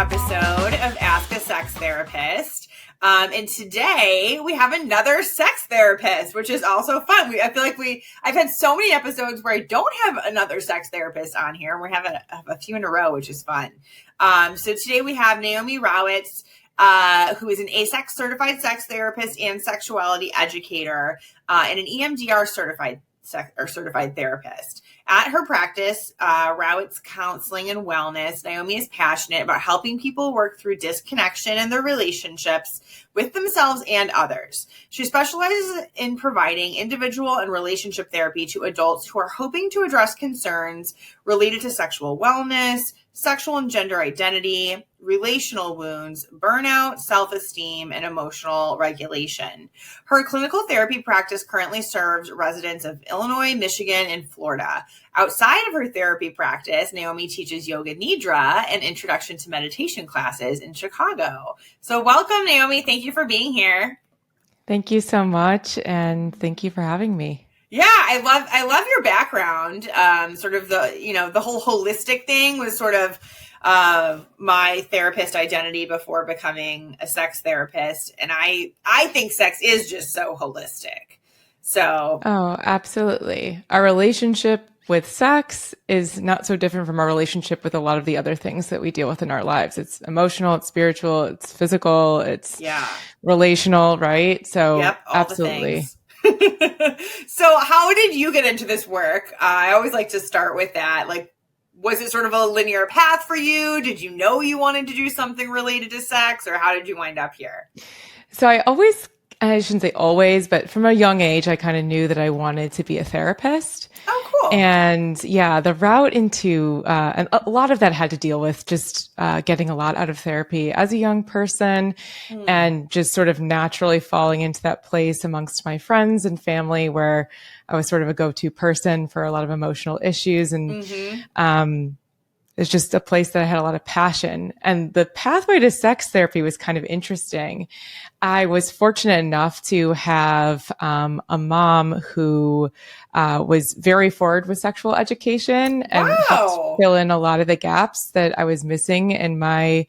episode of Ask a Sex Therapist. And today we have another sex therapist, which is also fun. I feel like I've had so many episodes where I don't have another sex therapist on here. And we have a few in a row, which is fun. So today we have Naomi Rawitz, who is an AASECT-Certified sex therapist and sexuality educator, and an EMDR certified therapist. At her practice, Rawitz Counseling and Wellness, Naomi is passionate about helping people work through disconnection in their relationships with themselves and others. She specializes in providing individual and relationship therapy to adults who are hoping to address concerns related to sexual wellness, sexual and gender identity, relational wounds, burnout, self-esteem, and emotional regulation. Her clinical therapy practice currently serves residents of Illinois, Michigan, and Florida. Outside of her therapy practice, Naomi teaches yoga nidra and introduction to meditation classes in Chicago. So welcome, Naomi. Thank you for being here. Thank you so much. And thank you for having me. Yeah, I love your background. Sort of the whole holistic thing was sort of my therapist identity before becoming a sex therapist. And I think sex is just so holistic. So. Oh, absolutely. Our relationship with sex is not so different from our relationship with a lot of the other things that we deal with in our lives. It's emotional, it's spiritual, it's physical, it's relational, right? So yep, all absolutely. So how did you get into this work? I always like to start with that. Like, was it sort of a linear path for you? Did you know you wanted to do something related to sex, or how did you wind up here? So I shouldn't say always, but from a young age, I kind of knew that I wanted to be a therapist. Oh, cool. And yeah, the route into, and a lot of that had to deal with just getting a lot out of therapy as a young person and just sort of naturally falling into that place amongst my friends and family where I was sort of a go-to person for a lot of emotional issues. And it's just a place that I had a lot of passion. And the pathway to sex therapy was kind of interesting. I was fortunate enough to have a mom who was very forward with sexual education and helped fill in a lot of the gaps that I was missing in my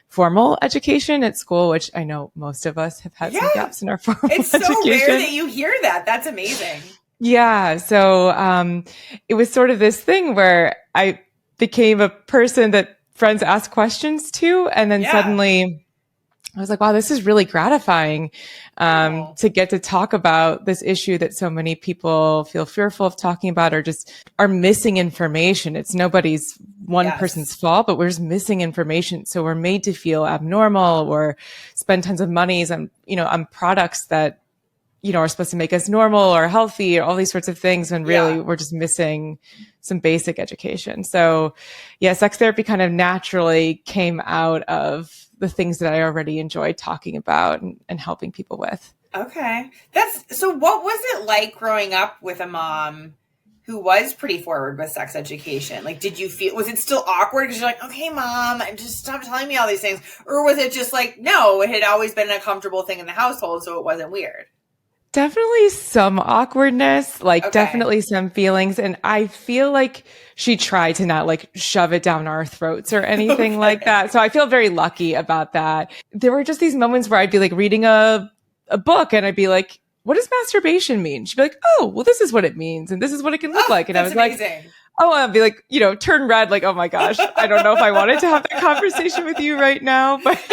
formal education at school, which I know most of us have had some gaps in our formal education. It's so rare that you hear that. That's amazing. Yeah. So it was sort of this thing where I became a person that friends ask questions to. And then suddenly I was like, wow, this is really gratifying to get to talk about this issue that so many people feel fearful of talking about or just are missing information. It's nobody's one person's fault, but we're just missing information. So we're made to feel abnormal or spend tons of money on products that are supposed to make us normal or healthy or all these sorts of things. And really we're just missing some basic education. So sex therapy kind of naturally came out of the things that I already enjoyed talking about and helping people with. Okay. So what was it like growing up with a mom who was pretty forward with sex education? Like, was it still awkward? Because you're like, okay, mom, just stop telling me all these things. Or was it just like, no, it had always been a comfortable thing in the household, so it wasn't weird? Definitely some awkwardness, definitely some feelings. And I feel like she tried to not shove it down our throats or anything like that. So I feel very lucky about that. There were just these moments where I'd be reading a book and I'd be like, what does masturbation mean? She'd be like, oh, well, this is what it means. And this is what it can look like. And I was amazing. I'd be like, turn red. Like, oh my gosh, I don't know if I wanted to have that conversation with you right now, but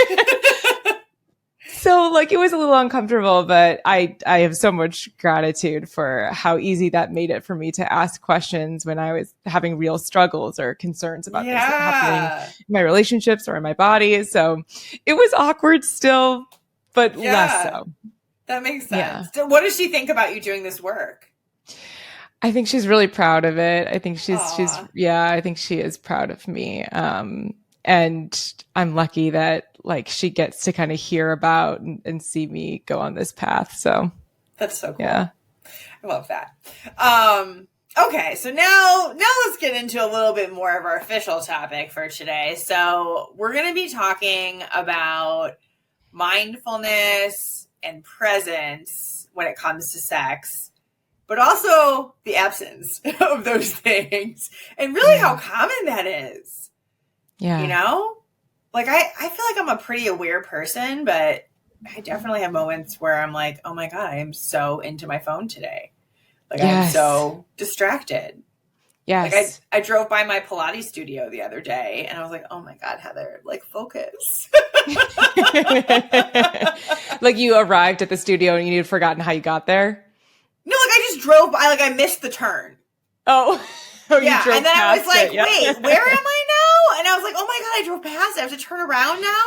so it was a little uncomfortable, but I have so much gratitude for how easy that made it for me to ask questions when I was having real struggles or concerns about things that were happening in my relationships or in my body. So it was awkward still, but less so. That makes sense. Yeah. What does she think about you doing this work? I think she's really proud of it. I think I think she is proud of me. And I'm lucky that she gets to kind of hear about and see me go on this path. So that's so cool. Yeah. I love that. Okay. So now let's get into a little bit more of our official topic for today. So we're going to be talking about mindfulness and presence when it comes to sex, but also the absence of those things and really how common that is. Yeah. like, I feel like I'm a pretty aware person, but I definitely have moments where I'm like, oh my God, I am so into my phone today. Like, I'm so distracted. Yes. Like, I drove by my Pilates studio the other day and I was like, oh my God, Heather, like, focus. Like, you arrived at the studio and you'd forgotten how you got there? No, like, I just drove by, like, I missed the turn. Oh, yeah. And then I was like, wait, where am I now? And I was like, oh my God, I drove past it. I have to turn around now.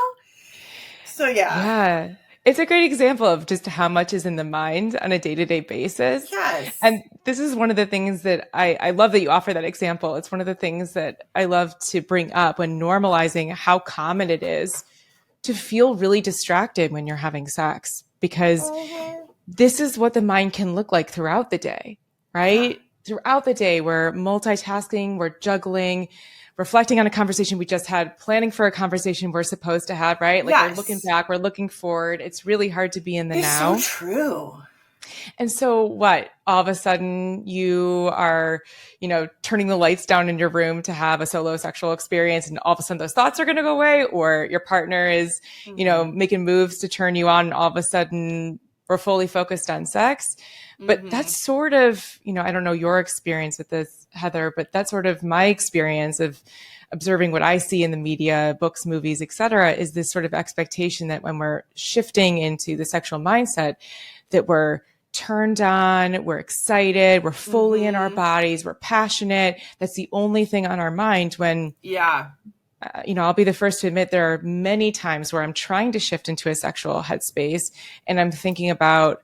So, yeah. It's a great example of just how much is in the mind on a day-to-day basis. Yes. And this is one of the things that I love that you offer that example. It's one of the things that I love to bring up when normalizing how common it is to feel really distracted when you're having sex, because this is what the mind can look like throughout the day, right? Yeah. Throughout the day, we're multitasking, we're juggling, reflecting on a conversation we just had, planning for a conversation we're supposed to have, right? Like, we're looking back, we're looking forward. It's really hard to be in the now. It's so true. And so what? All of a sudden you are, turning the lights down in your room to have a solo sexual experience, and all of a sudden those thoughts are going to go away, or your partner is, making moves to turn you on, and all of a sudden we're fully focused on sex. But that's sort of, I don't know your experience with this, Heather, but that's sort of my experience of observing what I see in the media, books, movies, et cetera, is this sort of expectation that when we're shifting into the sexual mindset, that we're turned on, we're excited, we're fully in our bodies, we're passionate. That's the only thing on our mind when, I'll be the first to admit there are many times where I'm trying to shift into a sexual headspace and I'm thinking about,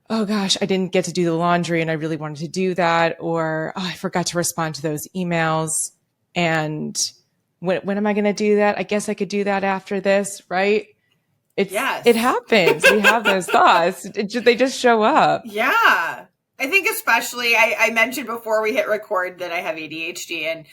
oh gosh, I didn't get to do the laundry and I really wanted to do that. Or, oh, I forgot to respond to those emails. And when am I going to do that? I guess I could do that after this, right? It happens. We have those thoughts. They just show up. Yeah. I think especially, I mentioned before we hit record that I have ADHD, and,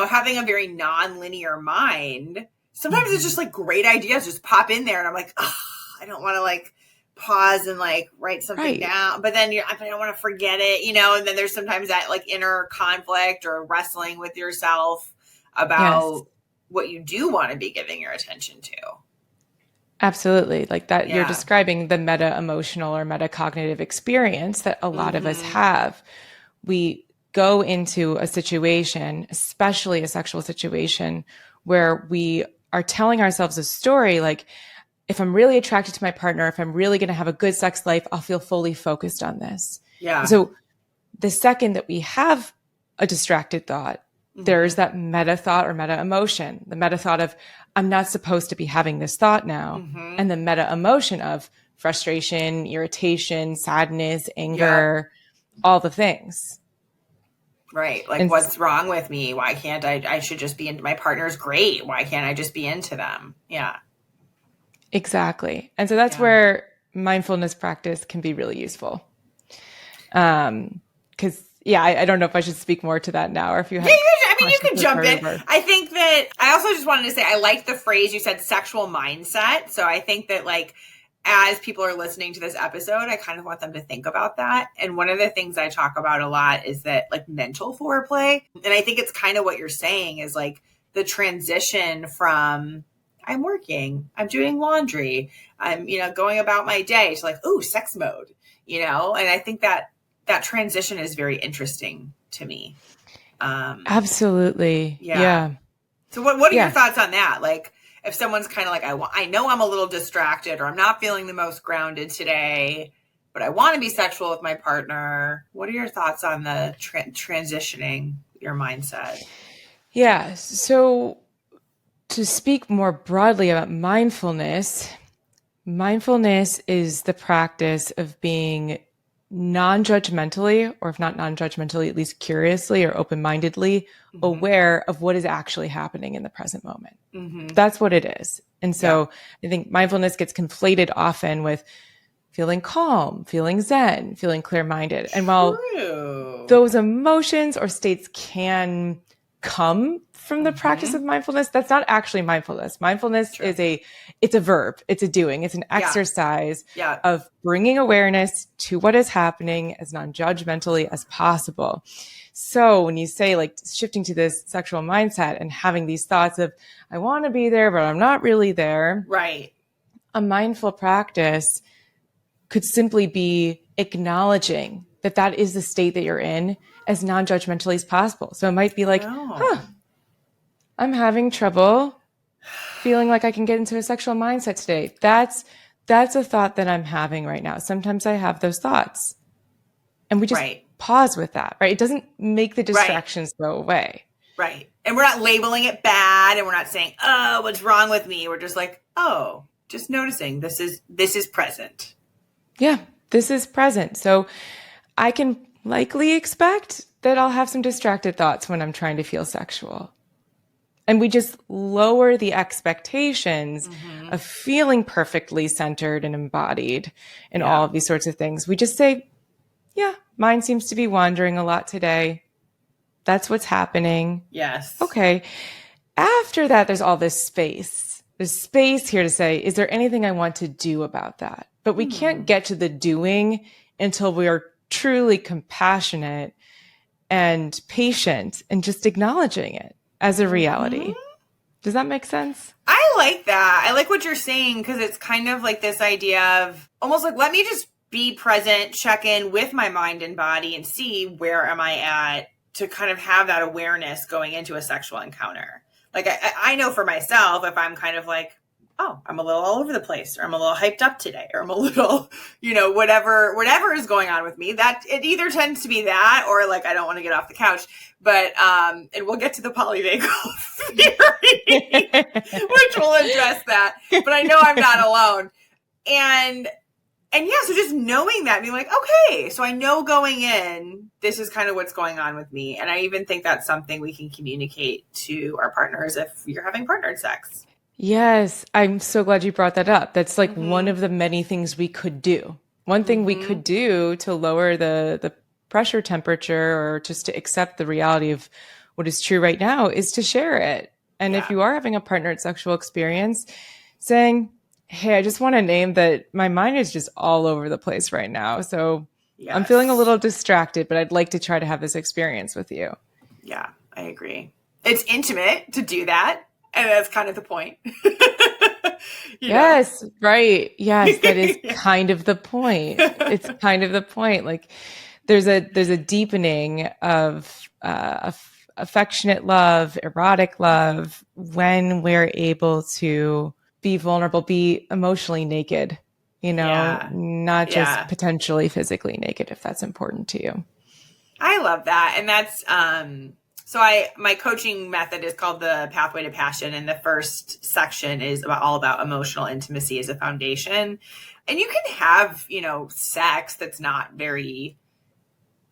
having a very non-linear mind, sometimes it's just like great ideas just pop in there and I'm like, oh, I don't want to like pause and like write something down, but then I don't want to forget it, and then there's sometimes that like inner conflict or wrestling with yourself about what you do want to be giving your attention to. Absolutely. Like that, you're describing the meta-emotional or metacognitive experience that a lot of us have. We go into a situation, especially a sexual situation, where we are telling ourselves a story like, if I'm really attracted to my partner, if I'm really going to have a good sex life, I'll feel fully focused on this. Yeah. So the second that we have a distracted thought, there's that meta thought or meta emotion, the meta thought of, I'm not supposed to be having this thought now. And the meta emotion of frustration, irritation, sadness, anger, all the things. Right. Like, what's wrong with me? Why can't I should just be into my partner's great. Why can't I just be into them? Yeah. Exactly. And so that's where mindfulness practice can be really useful. Because I don't know if I should speak more to that now, or if you have. You can jump in. I think that I also just wanted to say, I like the phrase you said, sexual mindset. So I think that like, as people are listening to this episode, I kind of want them to think about that. And one of the things I talk about a lot is that like mental foreplay. And I think it's kind of what you're saying is like the transition from I'm working, I'm doing laundry, I'm, going about my day to like, ooh, sex mode, and I think that transition is very interesting to me. Absolutely. Yeah. So what are your thoughts on that? Like if someone's kind of like, I know I'm a little distracted or I'm not feeling the most grounded today, but I want to be sexual with my partner. What are your thoughts on the transitioning your mindset? Yeah. So to speak more broadly about mindfulness is the practice of being non-judgmentally, or if not non-judgmentally, at least curiously or open-mindedly aware of what is actually happening in the present moment. That's what it is. And so I think mindfulness gets conflated often with feeling calm, feeling zen, feeling clear-minded. And while those emotions or states can come from the practice of mindfulness. That's not actually mindfulness. Mindfulness is it's a verb. It's a doing. It's an exercise of bringing awareness to what is happening as non-judgmentally as possible. So when you say like shifting to this sexual mindset and having these thoughts of, I want to be there, but I'm not really there. Right. A mindful practice could simply be acknowledging that that is the state that you're in as non-judgmentally as possible. So it might be like, I'm having trouble feeling like I can get into a sexual mindset today. That's a thought that I'm having right now. Sometimes I have those thoughts. And we just pause with that, right? It doesn't make the distractions go away. Right. And we're not labeling it bad and we're not saying, oh, what's wrong with me? We're just like, oh, just noticing this is present. Yeah, this is present. So I can likely expect that I'll have some distracted thoughts when I'm trying to feel sexual. And we just lower the expectations of feeling perfectly centered and embodied in all of these sorts of things. We just say, yeah, mine seems to be wandering a lot today. That's what's happening. Yes. Okay. After that, there's all this space. There's space here to say, is there anything I want to do about that? But we can't get to the doing until we are truly compassionate and patient and just acknowledging it as a reality. Does that make sense? I like that. I like what you're saying because it's kind of like this idea of almost like, let me just be present, check in with my mind and body and see where am I at to kind of have that awareness going into a sexual encounter. Like I know for myself, if I'm kind of like, oh, I'm a little all over the place, or I'm a little hyped up today, or I'm a little, whatever is going on with me, that it either tends to be that or like, I don't want to get off the couch, but, and we'll get to the polyvagal theory, which will address that, but I know I'm not alone. And yeah, so just knowing that, being like, okay, so I know going in, this is kind of what's going on with me. And I even think that's something we can communicate to our partners if you're having partnered sex. Yes, I'm so glad you brought that up. That's like one of the many things we could do. One thing we could do to lower the pressure temperature or just to accept the reality of what is true right now is to share it. And if you are having a partnered sexual experience, saying, hey, I just want to name that my mind is just all over the place right now. So I'm feeling a little distracted, but I'd like to try to have this experience with you. Yeah, I agree. It's intimate to do that. And that's kind of the point. Yes, right. Yes, that is kind of the point. It's kind of the point. Like there's a deepening of affectionate love, erotic love, when we're able to be vulnerable, be emotionally naked, not just potentially physically naked, if that's important to you. I love that. And that's, so my coaching method is called the Pathway to Passion. And the first section is all about emotional intimacy as a foundation. And you can have, sex that's not very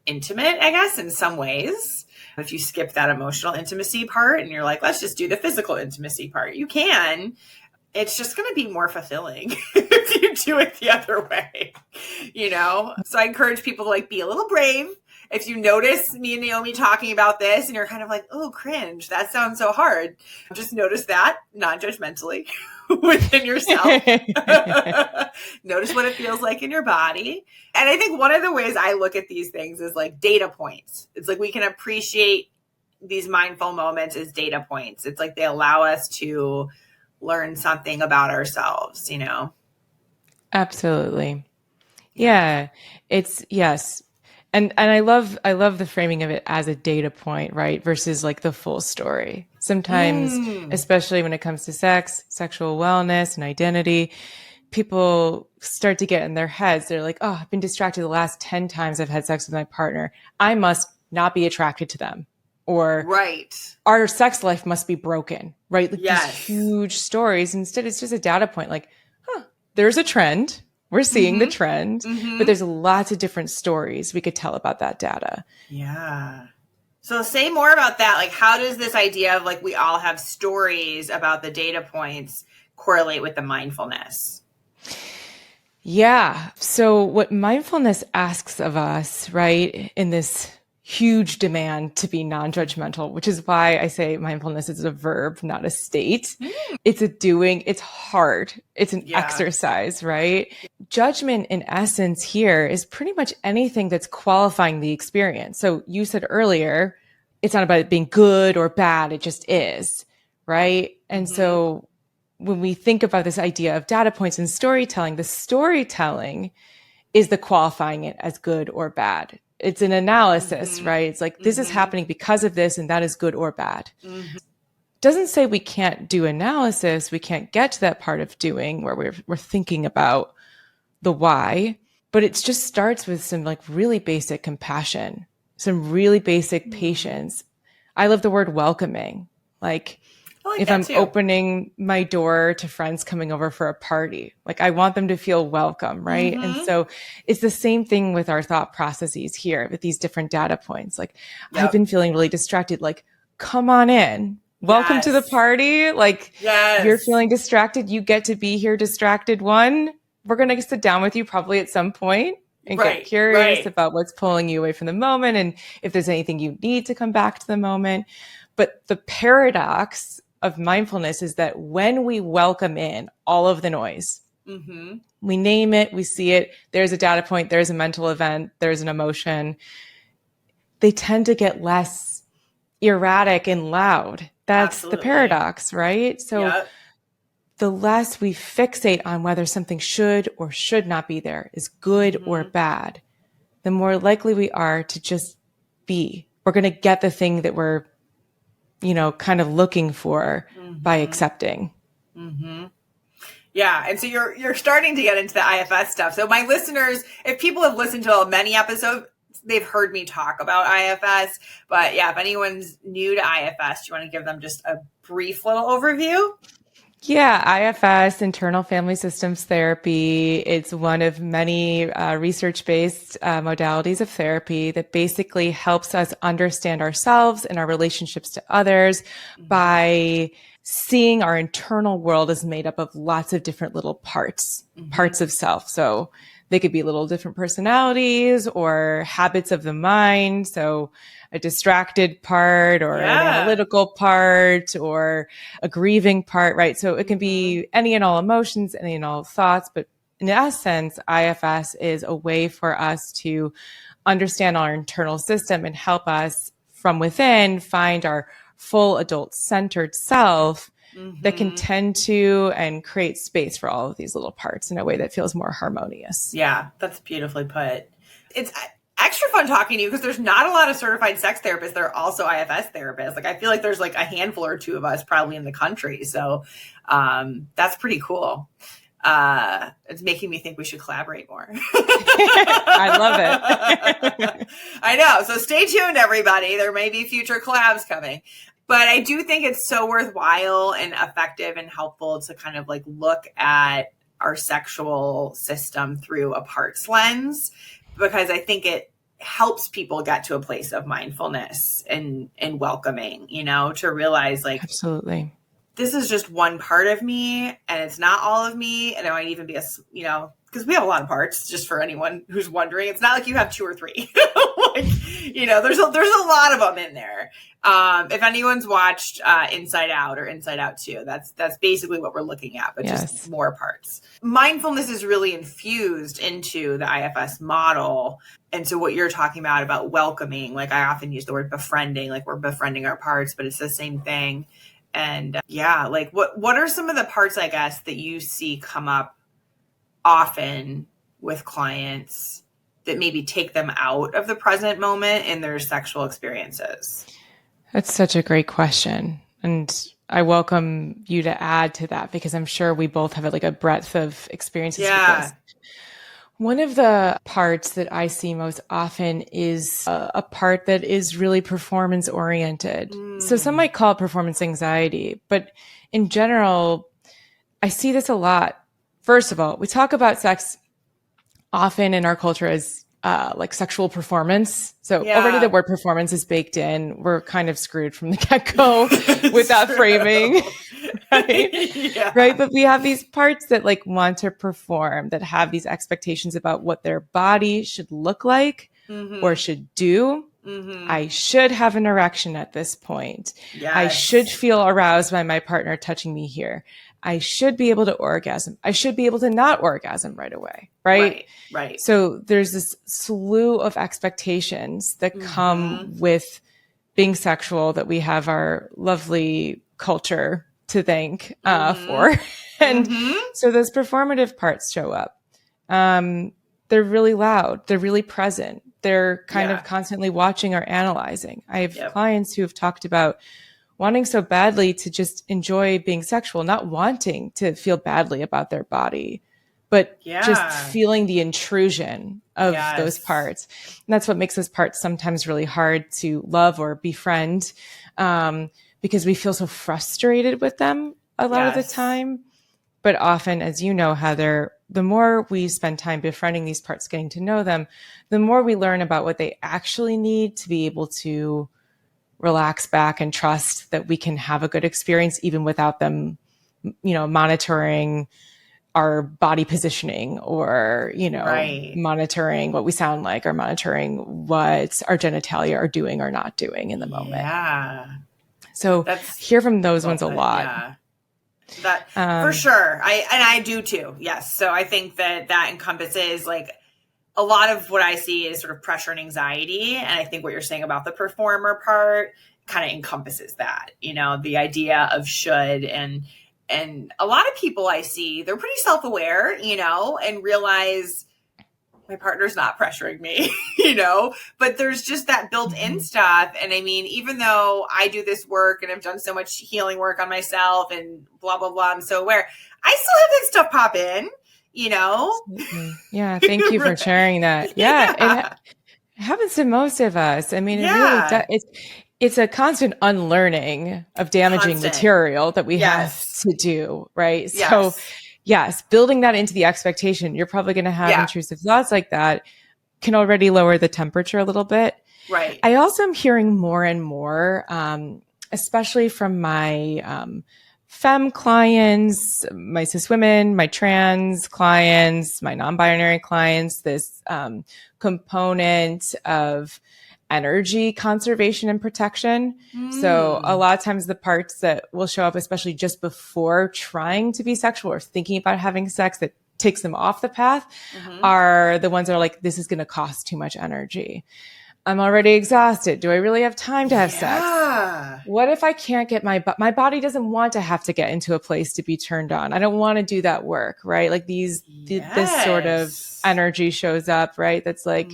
intimate, I guess, in some ways. If you skip that emotional intimacy part and you're like, let's just do the physical intimacy part, you can. It's just going to be more fulfilling if you do it the other way, So I encourage people to like be a little brave. If you notice me and Naomi talking about this and you're kind of like, oh, cringe, that sounds so hard. Just notice that non-judgmentally within yourself. Notice what it feels like in your body. And I think one of the ways I look at these things is like data points. It's like we can appreciate these mindful moments as data points. It's like they allow us to learn something about ourselves, Absolutely. Yeah. It's yes. And I love the framing of it as a data point, right? Versus like the full story. Sometimes, especially when it comes to sex, sexual wellness and identity, people start to get in their heads. They're like, oh, I've been distracted the last 10 times I've had sex with my partner. I must not be attracted to them. Or our sex life must be broken, right? Like these huge stories. Instead, it's just a data point like, there's a trend. We're seeing the trend, but there's lots of different stories we could tell about that data. Yeah. So say more about that. Like, how does this idea of like, we all have stories about the data points correlate with the mindfulness? Yeah. So what mindfulness asks of us, right, in this huge demand to be non-judgmental, which is why I say mindfulness is a verb, not a state. It's a doing. It's hard. It's an exercise, right? Judgment in essence here is pretty much anything that's qualifying the experience. So you said earlier, it's not about it being good or bad. It just is, right? And so when we think about this idea of data points and storytelling, the storytelling is the qualifying it as good or bad. It's an analysis, right? It's like, this is happening because of this, and that is good or bad. Doesn't say we can't do analysis. We can't get to that part of doing where we're thinking about the why, but it just starts with some like really basic compassion, some really basic patience. I love the word welcoming. Like if I'm opening my door to friends coming over for a party, like I want them to feel welcome, right? And so it's the same thing with our thought processes here with these different data points. Like I've been feeling really distracted, like come on in. Welcome to the party. Like you're feeling distracted. You get to be here distracted one. We're going to sit down with you probably at some point and get curious about what's pulling you away from the moment and if there's anything you need to come back to the moment. But the paradox of mindfulness is that when we welcome in all of the noise, we name it, we see it, there's a data point, there's a mental event, there's an emotion, they tend to get less erratic and loud. That's the paradox, right? So the less we fixate on whether something should or should not be there, is good or bad, the more likely we are to just be. We're going to get the thing that we're, kind of looking for by accepting. Yeah. And so you're starting to get into the IFS stuff. So my listeners, if people have listened to many episodes, they've heard me talk about IFS. But yeah, if anyone's new to IFS, do you want to give them just a brief little overview? Yeah, IFS, Internal Family Systems Therapy. It's one of many research-based modalities of therapy that basically helps us understand ourselves and our relationships to others by seeing our internal world is made up of lots of different little parts of self. So they could be little different personalities or habits of the mind. So a distracted part or an analytical part or a grieving part, right? So it can be any and all emotions, any and all thoughts. But in essence, IFS is a way for us to understand our internal system and help us from within find our full adult centered self that can tend to and create space for all of these little parts in a way that feels more harmonious. Yeah, that's beautifully put. It's extra fun talking to you because there's not a lot of certified sex therapists. There are also IFS therapists. Like I feel like there's like a handful or two of us probably in the country. So that's pretty cool. It's making me think we should collaborate more. I love it. I know. So stay tuned, everybody. There may be future collabs coming. But I do think it's so worthwhile and effective and helpful to kind of like look at our sexual system through a parts lens, because I think it helps people get to a place of mindfulness and welcoming, to realize like, absolutely, this is just one part of me and it's not all of me. And it might even be because we have a lot of parts, just for anyone who's wondering. It's not like you have two or three. There's a lot of them in there. If anyone's watched Inside Out or Inside Out 2, that's basically what we're looking at, but just more parts. Mindfulness is really infused into the IFS model. And so what you're talking about welcoming, like I often use the word befriending, like we're befriending our parts, but it's the same thing. And like what are some of the parts, I guess, that you see come up often with clients that maybe take them out of the present moment in their sexual experiences? That's such a great question. And I welcome you to add to that because I'm sure we both have like a breadth of experiences with this. One of the parts that I see most often is a part that is really performance oriented. So some might call it performance anxiety, but in general, I see this a lot. First of all, we talk about sex often in our culture as like sexual performance. So already the word performance is baked in. We're kind of screwed from the get-go with that framing, right? Right. But we have these parts that like want to perform, that have these expectations about what their body should look like or should do. I should have an erection at this point. Yes. I should feel aroused by my partner touching me here. I should be able to orgasm. I should be able to not orgasm right away. Right. So there's this slew of expectations that come with being sexual that we have our lovely culture to thank for. And so those performative parts show up. They're really loud. They're really present. They're kind of constantly watching or analyzing. I have clients who have talked about wanting so badly to just enjoy being sexual, not wanting to feel badly about their body, but just feeling the intrusion of those parts. And that's what makes those parts sometimes really hard to love or befriend, because we feel so frustrated with them a lot of the time. But often, as you know, Heather, the more we spend time befriending these parts, getting to know them, the more we learn about what they actually need to be able to relax back and trust that we can have a good experience even without them, monitoring our body positioning or, monitoring what we sound like or monitoring what our genitalia are doing or not doing in the moment. Yeah. So hear from those ones a lot. Yeah. That for sure. I do too. Yes. So I think that encompasses like a lot of what I see is sort of pressure and anxiety. And I think what you're saying about the performer part kind of encompasses that, the idea of should and a lot of people I see, they're pretty self-aware, and realize my partner's not pressuring me, but there's just that built-in stuff. And I mean, even though I do this work and I've done so much healing work on myself and blah, blah, blah, I'm so aware, I still have that stuff pop in, Yeah. Thank you for sharing that. Yeah. It happens to most of us. I mean, it really does. It's a constant unlearning of damaging material that we have to do. Right. Yes. So yes, building that into the expectation, you're probably going to have intrusive thoughts like that can already lower the temperature a little bit. Right. I also am hearing more and more, especially from my femme clients, my cis women, my trans clients, my non-binary clients, this component of energy conservation and protection. So a lot of times the parts that will show up, especially just before trying to be sexual or thinking about having sex that takes them off the path, are the ones that are like, this is going to cost too much energy. I'm already exhausted. Do I really have time to have sex? What if I can't get my body doesn't want to have to get into a place to be turned on. I don't want to do that work, right? Like this sort of energy shows up, right? That's like,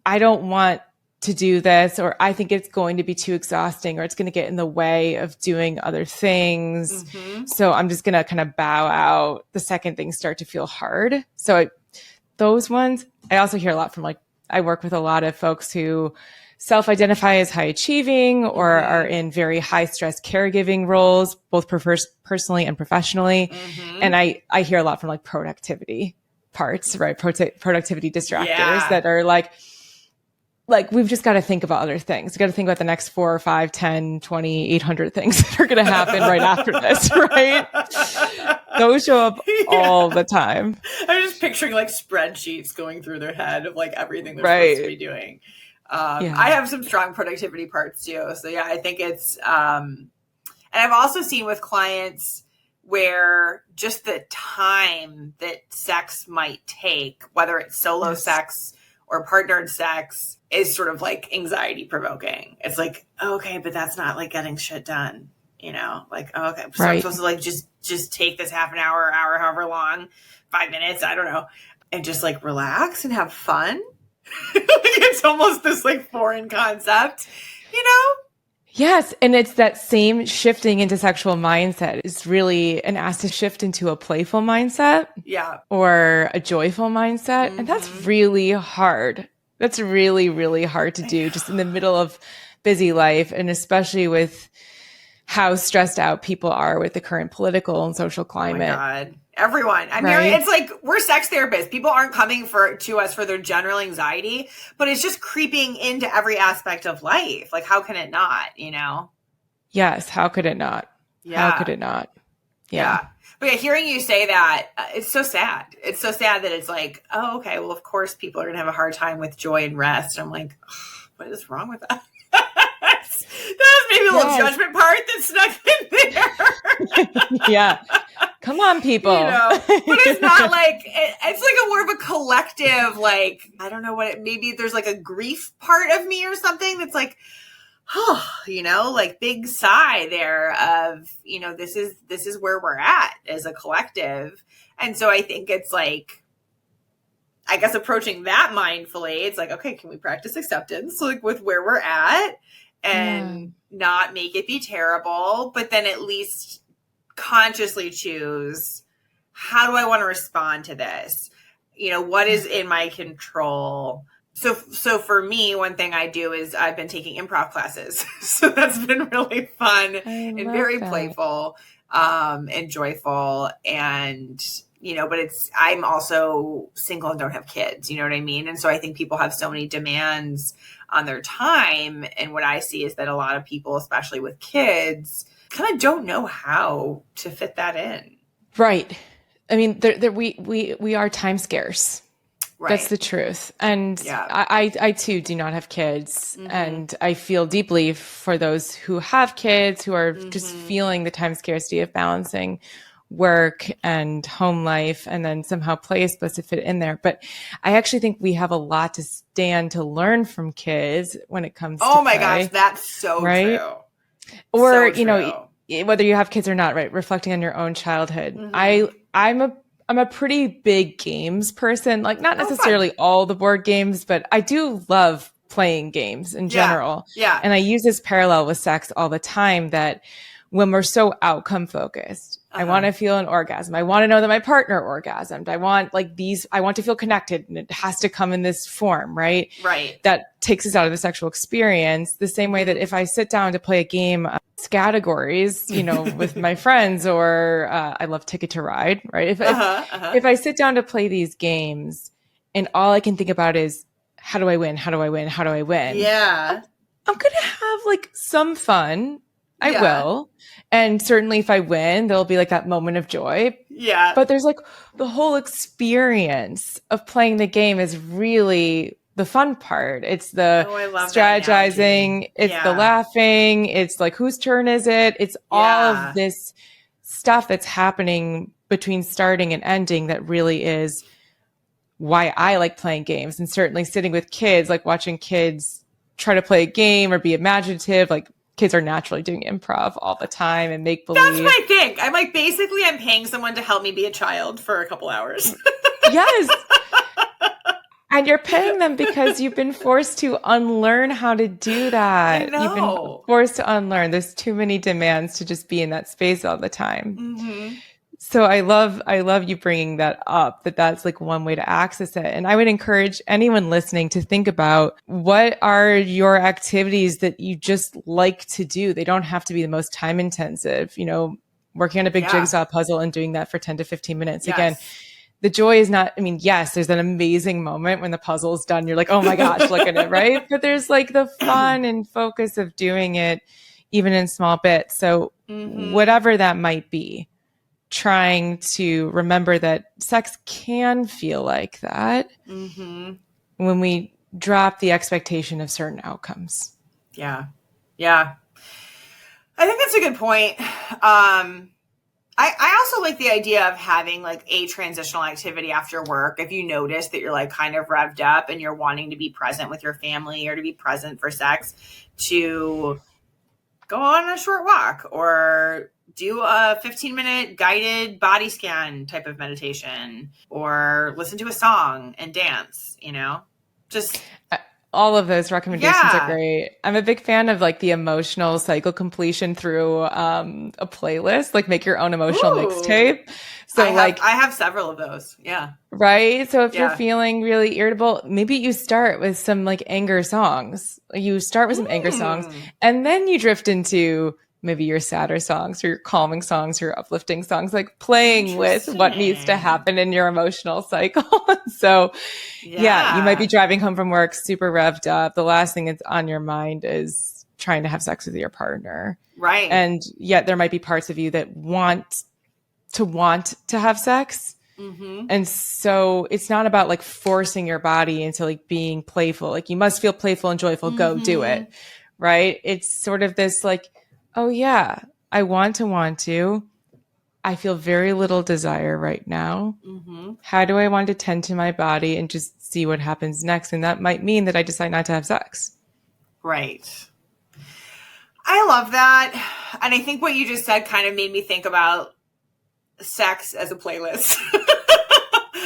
I don't want to do this, or I think it's going to be too exhausting, or it's going to get in the way of doing other things. So I'm just going to kind of bow out the second things start to feel hard. So those ones, I also hear a lot from I work with a lot of folks who self-identify as high achieving or are in very high stress caregiving roles, both personally and professionally. And I hear a lot from productivity parts, right? Productivity distractors that are like, we've just got to think about other things. We've got to think about the next 4 or 5, 10, 20, 800 things that are going to happen right after this, right? Those show up all the time. I'm just picturing spreadsheets going through their head of everything they're supposed to be doing. I have some strong productivity parts too. So yeah, I think it's, and I've also seen with clients where just the time that sex might take, whether it's solo sex or partnered sex, is sort of anxiety provoking. It's okay, but that's not getting shit done, okay. So I'm supposed to just take this half an hour, however long, 5 minutes, I don't know, and just relax and have fun. It's almost this foreign concept, Yes. And it's that same shifting into sexual mindset is really an ask to shift into a playful mindset. Yeah. Or a joyful mindset. And that's really hard. That's really, really hard to do just in the middle of busy life. And especially with how stressed out people are with the current political and social climate. Oh my God. Everyone. I'm hearing it's we're sex therapists. People aren't coming to us for their general anxiety, but it's just creeping into every aspect of life. How can it not, Yes. How could it not? Yeah. How could it not? Yeah. But hearing you say that, it's so sad. It's so sad that it's oh, okay, well, of course people are going to have a hard time with joy and rest. And I'm what is wrong with that? That was maybe a little judgment part that snuck in there. Yeah. Come on, people. But it's not like, it's like a more of a collective, like, I don't know what maybe there's like a grief part of me or something that's like, like big sigh there of, this is where we're at as a collective. And so I think it's like, I guess approaching that mindfully, it's like, okay, can we practice acceptance like with where we're at and not make it be terrible, but then at least consciously choose, how do I want to respond to this? What is in my control? So for me, one thing I do is I've been taking improv classes. So that's been really fun and very playful, and joyful. And, but I'm also single and don't have kids, you know what I mean? And so I think people have so many demands on their time. And what I see is that a lot of people, especially with kids, kind of don't know how to fit that in. Right. I mean, we are time scarce. Right. That's the truth. And I too do not have kids. Mm-hmm. And I feel deeply for those who have kids, who are just feeling the time scarcity of balancing work and home life, and then somehow play is supposed to fit in there. But I actually think we have a lot to stand to learn from kids when it comes to Oh my gosh, that's so true. Or, so whether you have kids or not, right? Reflecting on your own childhood. Mm-hmm. I'm a pretty big games person, like not necessarily all the board games, but I do love playing games in general. Yeah. And I use this parallel with sex all the time, that when we're so outcome focused, I want to feel an orgasm. I want to know that my partner orgasmed. I want I want to feel connected, and it has to come in this form, right? Right. That takes us out of the sexual experience. The same way that if I sit down to play a game of categories, with my friends, or I love Ticket to Ride, right? If I sit down to play these games and all I can think about is, how do I win? How do I win? How do I win? Yeah. I'm going to have some fun. I will. And certainly if I win, there'll be that moment of joy. Yeah. But there's the whole experience of playing the game is really the fun part. It's the strategizing. It's the laughing. It's whose turn is it? It's all of this stuff that's happening between starting and ending that really is why I like playing games. And certainly sitting with kids, watching kids try to play a game or be imaginative, kids are naturally doing improv all the time and make believe. That's my thing. I'm basically I'm paying someone to help me be a child for a couple hours. Yes. And you're paying them because you've been forced to unlearn how to do that. I know. You've been forced to unlearn. There's too many demands to just be in that space all the time. Mm-hmm. So I love you bringing that up, that's one way to access it. And I would encourage anyone listening to think about, what are your activities that you just like to do? They don't have to be the most time intensive, working on a big jigsaw puzzle and doing that for 10 to 15 minutes. Yes. Again, the joy is not, yes, there's an amazing moment when the puzzle is done. You're like, oh my gosh, look at it, right? But there's the fun and focus of doing it even in small bits. So whatever that might be, trying to remember that sex can feel like that when we drop the expectation of certain outcomes. Yeah. Yeah. I think that's a good point. I also like the idea of having a transitional activity after work. If you notice that you're kind of revved up and you're wanting to be present with your family or to be present for sex, to go on a short walk or do a 15-minute guided body scan type of meditation, or listen to a song and dance, just all of those recommendations are great. I'm a big fan of the emotional cycle completion through a playlist, make your own emotional mixtape. So I have several of those. Yeah. Right. So if you're feeling really irritable, maybe you start with some anger songs. You start with some anger songs, and then you drift into maybe your sadder songs or your calming songs, your uplifting songs, playing with what needs to happen in your emotional cycle. So you might be driving home from work super revved up. The last thing that's on your mind is trying to have sex with your partner. Right. And yet there might be parts of you that want to have sex, Mm-hmm. And so it's not about like forcing your body into like being playful. Like you must feel playful and joyful, go do it. Right. It's sort of this like, oh yeah, I want to. I feel very little desire right now. Mm-hmm. How do I want to tend to my body and just see what happens next? And that might mean that I decide not to have sex. Right. I love that. And I think what you just said kind of made me think about sex as a playlist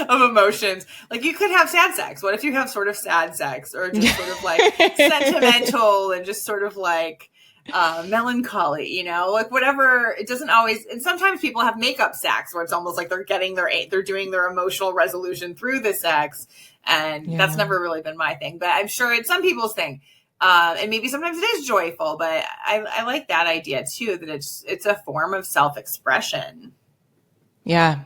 of emotions. Like you could have sad sex. What if you have sort of sad sex or just sort of like sentimental and just sort of like melancholy, you know, like whatever. It doesn't always, and sometimes people have makeup sex where it's almost like they're doing their emotional resolution through the sex. And that's never really been my thing, but I'm sure it's some people's thing. And maybe sometimes it is joyful, but I like that idea too, that it's a form of self-expression. Yeah.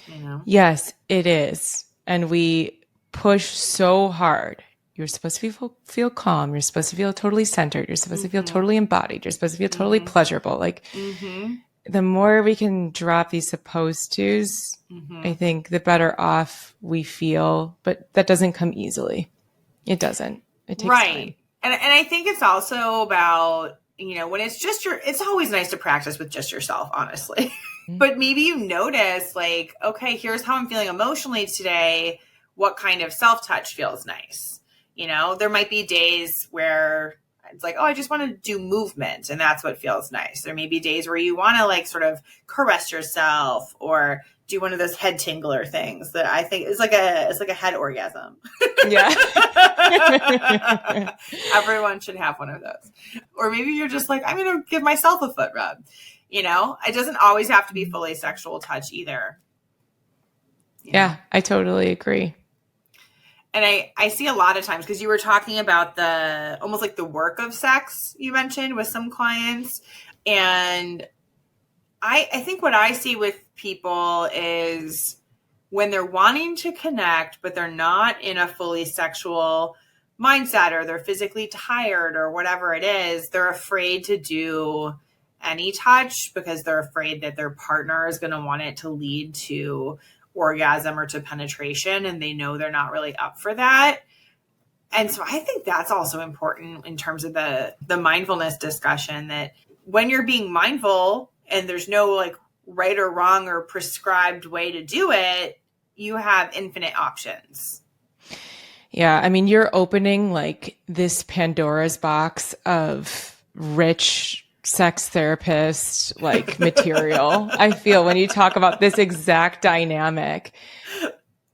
You know? Yes, it is. And we push so hard. You're supposed to feel calm. You're supposed to feel totally centered. You're supposed to feel totally embodied. You're supposed to feel totally pleasurable. Like the more we can drop these supposed tos, I think the better off we feel, but that doesn't come easily. It doesn't. It takes time. And I think it's also about, you know, when it's it's always nice to practice with just yourself, honestly. But maybe you notice like, okay, here's how I'm feeling emotionally today. What kind of self-touch feels nice? You know, there might be days where it's like, oh, I just want to do movement and that's what feels nice. There may be days where you want to like sort of caress yourself or do one of those head tingler things that I think is like a head orgasm. Yeah. Everyone should have one of those. Or maybe you're just like, I'm going to give myself a foot rub. You know, it doesn't always have to be fully sexual touch either. Yeah, I totally agree. And I see a lot of times, because you were talking about almost like the work of sex you mentioned with some clients. And I think what I see with people is when they're wanting to connect, but they're not in a fully sexual mindset or they're physically tired or whatever it is, they're afraid to do any touch because they're afraid that their partner is going to want it to lead to orgasm or to penetration, and they know they're not really up for that. And so I think that's also important in terms of the mindfulness discussion, that when you're being mindful and there's no like right or wrong or prescribed way to do it, you have infinite options. Yeah. I mean, you're opening like this Pandora's box of rich sex therapist like material. I feel when you talk about this exact dynamic,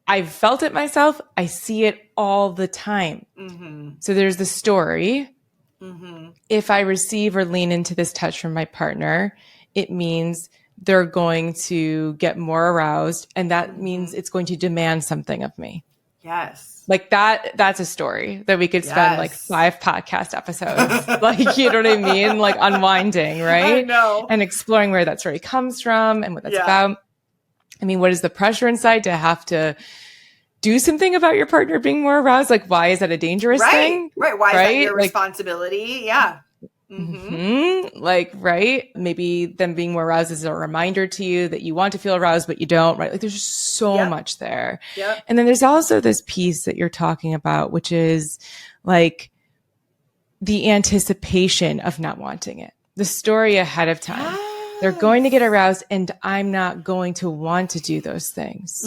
I've felt it myself. I see it all the time. So there's the story. If I receive or lean into this touch from my partner, it means they're going to get more aroused, and that means it's going to demand something of me. Yes. Like that's a story that we could spend like 5 podcast episodes, like, you know what I mean? Like unwinding, right? I know. And exploring where that story comes from and what that's about. I mean, what is the pressure inside to have to do something about your partner being more aroused? Like, why is that a dangerous thing? Right. Why is that your responsibility? Yeah. Like, right. Maybe them being more aroused is a reminder to you that you want to feel aroused, but you don't, right? Like there's just so much there. And then there's also this piece that you're talking about, which is like the anticipation of not wanting it, the story ahead of time. They're going to get aroused and I'm not going to want to do those things.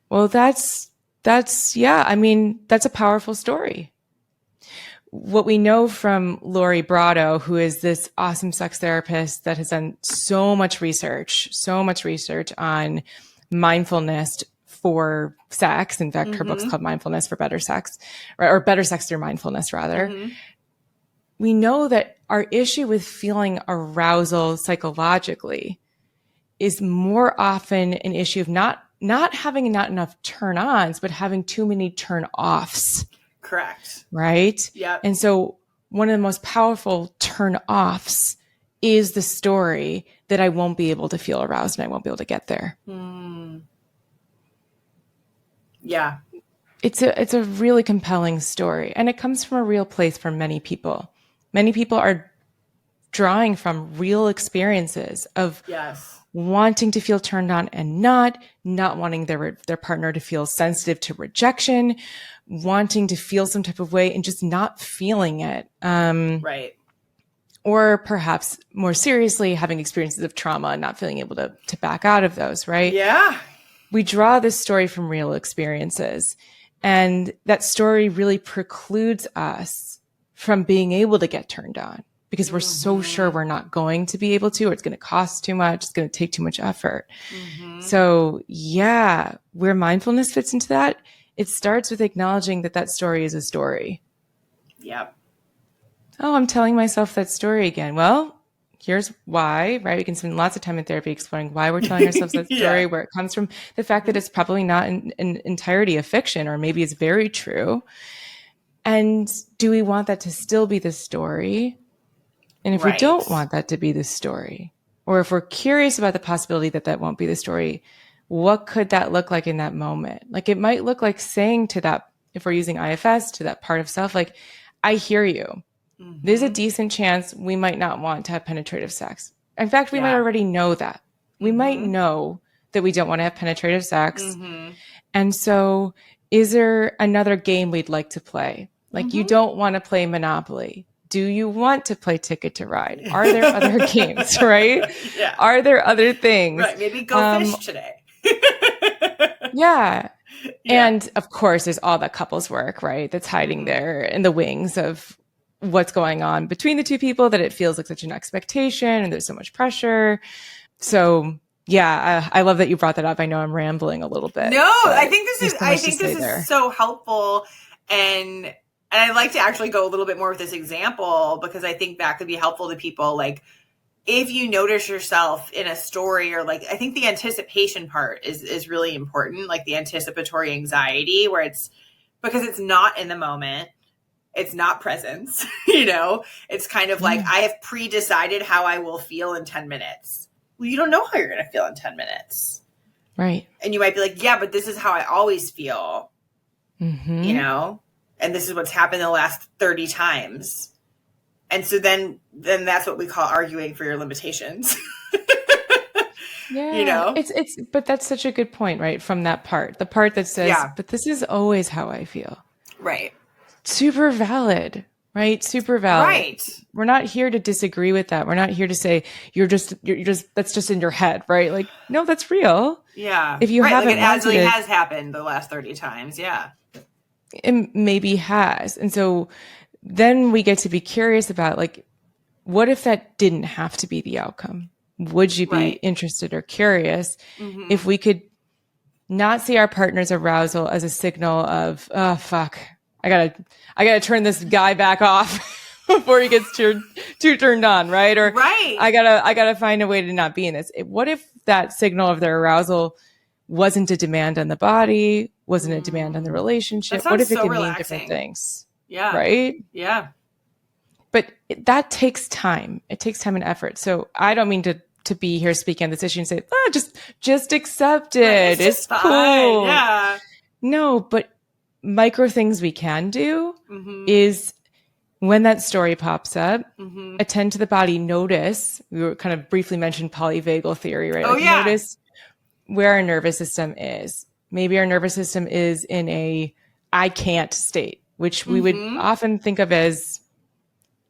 Well, that's I mean, that's a powerful story. What we know from Lori Brotto, who is this awesome sex therapist that has done so much research on mindfulness for sex. In fact, her book's called Mindfulness for Better Sex, or Better Sex Through Mindfulness, rather. We know that our issue with feeling arousal psychologically is more often an issue of not having not enough turn-ons, but having too many turn-offs. Correct. Right? Yeah. And so one of the most powerful turn-offs is the story that I won't be able to feel aroused and I won't be able to get there. Yeah. It's a really compelling story, and it comes from a real place for many people. Many people are drawing from real experiences of wanting to feel turned on and not wanting their partner to feel sensitive to rejection, wanting to feel some type of way and just not feeling it. Right. Or perhaps more seriously, having experiences of trauma and not feeling able to back out of those, right? Yeah. We draw this story from real experiences, and that story really precludes us from being able to get turned on because we're so sure we're not going to be able to, or it's going to cost too much. It's going to take too much effort. So yeah, where mindfulness fits into that, it starts with acknowledging that story is a story. Yep. Oh, I'm telling myself that story again. Well, here's why, right? We can spend lots of time in therapy exploring why we're telling ourselves that story, where it comes from, the fact that it's probably not in entirety a fiction, or maybe it's very true. And do we want that to still be the story? And if we don't want that to be the story, or if we're curious about the possibility that won't be the story, what could that look like in that moment? Like, it might look like saying to that, if we're using IFS, to that part of self, like, I hear you. There's a decent chance we might not want to have penetrative sex. In fact, we might already know that. We might know that we don't want to have penetrative sex. And so is there another game we'd like to play? Like, you don't want to play Monopoly. Do you want to play Ticket to Ride? Are there other games, right? Yeah. Are there other things? Right. Maybe go fish today. Yeah. And of course, there's all that couples work, right? That's hiding there in the wings of what's going on between the two people, that it feels like such an expectation and there's so much pressure. So yeah, I love that you brought that up. I know I'm rambling a little bit. No, I think this is so helpful. And I'd like to actually go a little bit more with this example, because I think that could be helpful to people. Like, if you notice yourself in a story, or like, I think the anticipation part is really important, like the anticipatory anxiety, where it's because it's not in the moment. It's not presence, it's kind of like, I have pre-decided how I will feel in 10 minutes. Well, you don't know how you're going to feel in 10 minutes. Right. And you might be like, yeah, but this is how I always feel, and this is what's happened the last 30 times. And so then that's what we call arguing for your limitations. Yeah. But that's such a good point, right? From that part, the part that says, but this is always how I feel. Right. Super valid, right? Super valid. Right. We're not here to disagree with that. We're not here to say you're just that's just in your head, right? Like, no, that's real. Yeah. If you haven't, like, it actually has happened the last 30 times. Yeah. It maybe has. And so then we get to be curious about, like, what if that didn't have to be the outcome? Would you be interested or curious if we could not see our partner's arousal as a signal of, oh, fuck, I gotta turn this guy back off before he gets too turned on, right? Or I gotta find a way to not be in this. What if that signal of their arousal wasn't a demand on the body, wasn't a demand on the relationship? What if it could mean different things? Yeah. Right? Yeah. But that takes time. It takes time and effort. So I don't mean to be here speaking on this issue and say, just accept it. Right, it's fine. cool. Yeah. No, but micro things we can do is, when that story pops up, attend to the body, notice. We were kind of briefly mentioned polyvagal theory, right? Notice where our nervous system is. Maybe our nervous system is in a I can't state, which we would often think of as,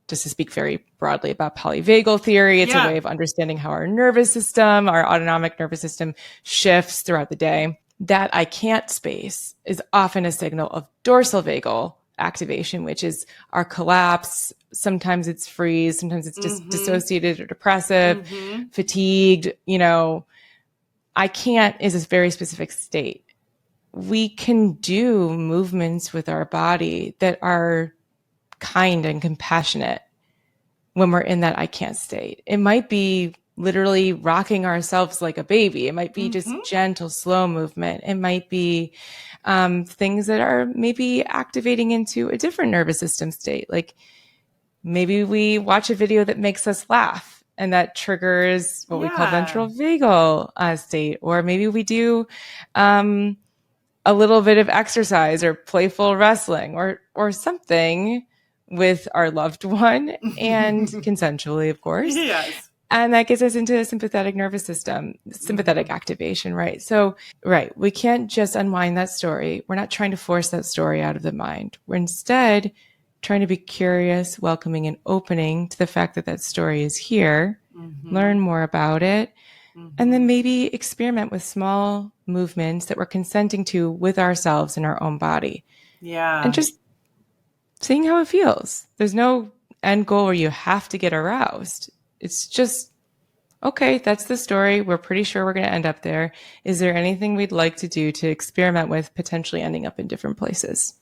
just to speak very broadly about polyvagal theory, it's a way of understanding how our nervous system, our autonomic nervous system, shifts throughout the day. That I can't space is often a signal of dorsal vagal activation, which is our collapse. Sometimes it's freeze, sometimes it's just dissociated or depressive, fatigued. I can't is a very specific state. We can do movements with our body that are kind and compassionate when we're in that I can't state. It might be literally rocking ourselves like a baby. It might be just gentle, slow movement. It might be things that are maybe activating into a different nervous system state. Like, maybe we watch a video that makes us laugh, and that triggers what we call ventral vagal state. Or maybe we do a little bit of exercise or playful wrestling or something with our loved one, and consensually, of course. Yes. And that gets us into the sympathetic nervous system, sympathetic activation, right? So, right, we can't just unwind that story. We're not trying to force that story out of the mind. We're instead trying to be curious, welcoming, and opening to the fact that that story is here, learn more about it, and then maybe experiment with small movements that we're consenting to with ourselves in our own body. Yeah. And just seeing how it feels. There's no end goal where you have to get aroused. It's just, okay, that's the story. We're pretty sure we're going to end up there. Is there anything we'd like to do to experiment with potentially ending up in different places?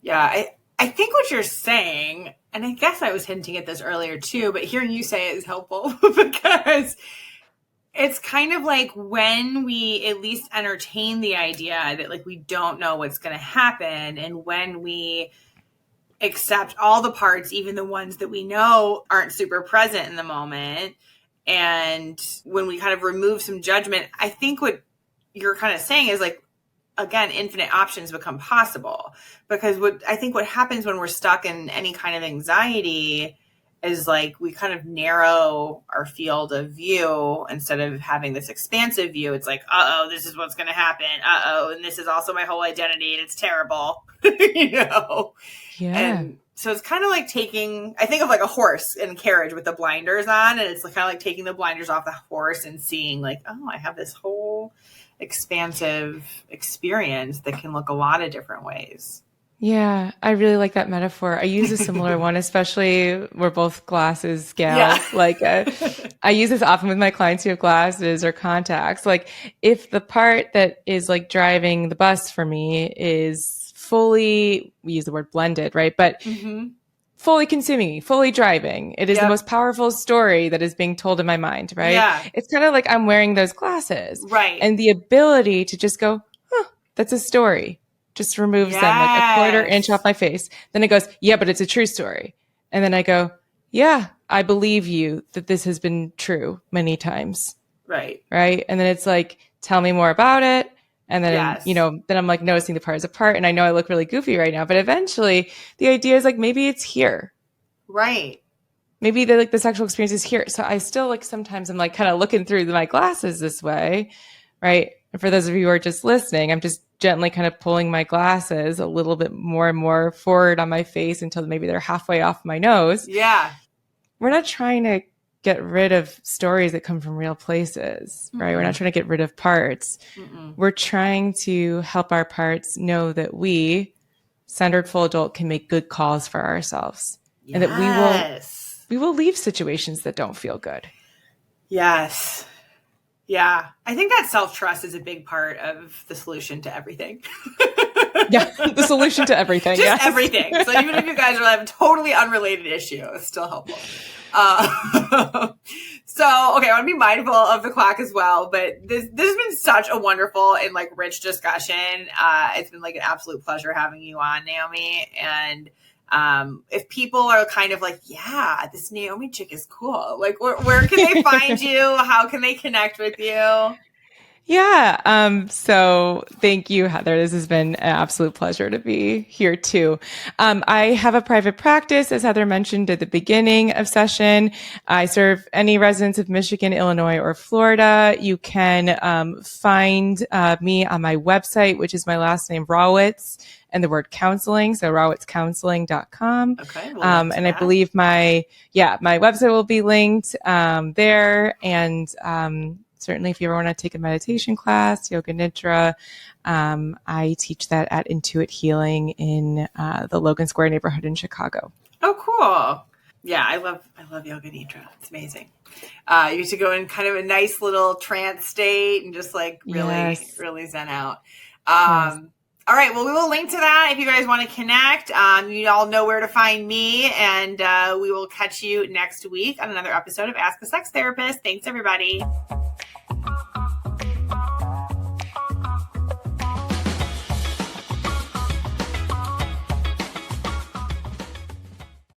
Yeah, I think what you're saying, and I guess I was hinting at this earlier too, but hearing you say it is helpful because it's kind of like when we at least entertain the idea that like we don't know what's going to happen, and when we accept all the parts, even the ones that we know aren't super present in the moment, and when we kind of remove some judgment, I think what you're kind of saying is like, again, infinite options become possible. Because what happens when we're stuck in any kind of anxiety is like we kind of narrow our field of view instead of having this expansive view. It's like, this is what's going to happen. And this is also my whole identity, and it's terrible. Yeah. And so it's kind of like I think of like a horse and carriage with the blinders on, and it's kind of like taking the blinders off the horse and seeing like, I have this whole expansive experience that can look a lot of different ways. Yeah, I really like that metaphor. I use a similar one, especially we're both glasses gals. Yeah. I use this often with my clients who have glasses or contacts. Like if the part that is like driving the bus for me is fully, we use the word blended, right? But fully consuming me, fully driving. It is the most powerful story that is being told in my mind, right? Yeah. It's kind of like I'm wearing those glasses. Right. And the ability to just go, that's a story. Just removes them like a quarter inch off my face. Then it goes, yeah, but it's a true story. And then I go, yeah, I believe you that this has been true many times. Right. Right. And then it's like, tell me more about it. And then, then I'm like noticing the parts apart, and I know I look really goofy right now, but eventually the idea is like, maybe it's here. Right. Maybe the sexual experience is here. So I still like, sometimes I'm like kind of looking through my glasses this way. Right. And for those of you who are just listening, I'm just gently kind of pulling my glasses a little bit more and more forward on my face until maybe they're halfway off my nose. Yeah. We're not trying to get rid of stories that come from real places, right? We're not trying to get rid of parts. We're trying to help our parts know that we, centered full adult, can make good calls for ourselves. Yes. And that we will leave situations that don't feel good. Yes. Yeah. I think that self-trust is a big part of the solution to everything. Yeah. The solution to everything. Just everything. So even if you guys are having a totally unrelated issue, it's still helpful. So, okay, I want to be mindful of the clock as well, but this has been such a wonderful and like rich discussion. It's been like an absolute pleasure having you on, Naomi. And if people are kind of like, yeah, this Naomi chick is cool, like where can they find you? How can they connect with you? Yeah. So thank you, Heather. This has been an absolute pleasure to be here too. I have a private practice, as Heather mentioned at the beginning of session. I serve any residents of Michigan, Illinois, or Florida. You can find me on my website, which is my last name, Rawitz, and the word counseling. So rawitzcounseling.com. Okay. And I believe my website will be linked there. And certainly if you ever want to take a meditation class, yoga nidra, I teach that at Intuit Healing in the Logan Square neighborhood in Chicago. Oh, cool. Yeah, I love yoga nidra. It's amazing. You get to go in kind of a nice little trance state and just like really zen out. Yes. All right. Well, we will link to that if you guys want to connect. You all know where to find me, and we will catch you next week on another episode of Ask a Sex Therapist. Thanks, everybody.